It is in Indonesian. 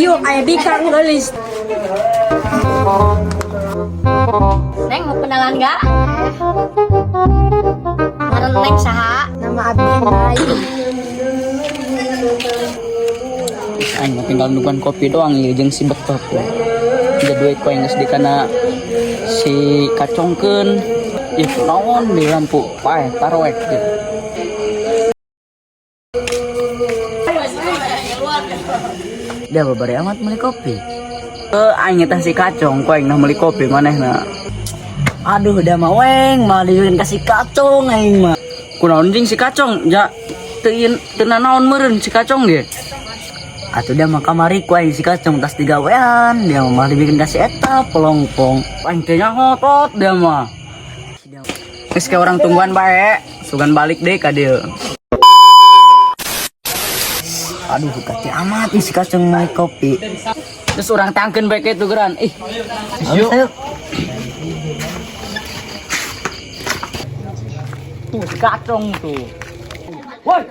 video ayah bikang gelis. Neng mau kenalan gak? Ngaran Neng saha? Nama abdi Bayu. Aing mah tinggal nukan kopi doang ya jeung si betok ya. Jadi ko yang geus dikana si kacongkeun ieu naon di lampu pae tarwek gitu. Dia babari amat meuli kopi. Aing teh si kacong ko aing meuli kopi manehna. Aduh udah mah weng mah dieueun ka si kacong aing mah. Kunaon jeung si kacong? Ja teu naon meureun si kacong ge. Atuh dia mah kamari ku aing si kacong tas digawean, dia mah dibikin kasih eta pelongpong. Aing teh nyahotot dia mah. Geus ke orang tungguan bae, sugan balik deh ka dieu. Aduh kati amat nih si kacong naik kopi. Terus orang tangkeun bae kitu geran. Ih. Ayo. Tuh si kacong tuh. Woi.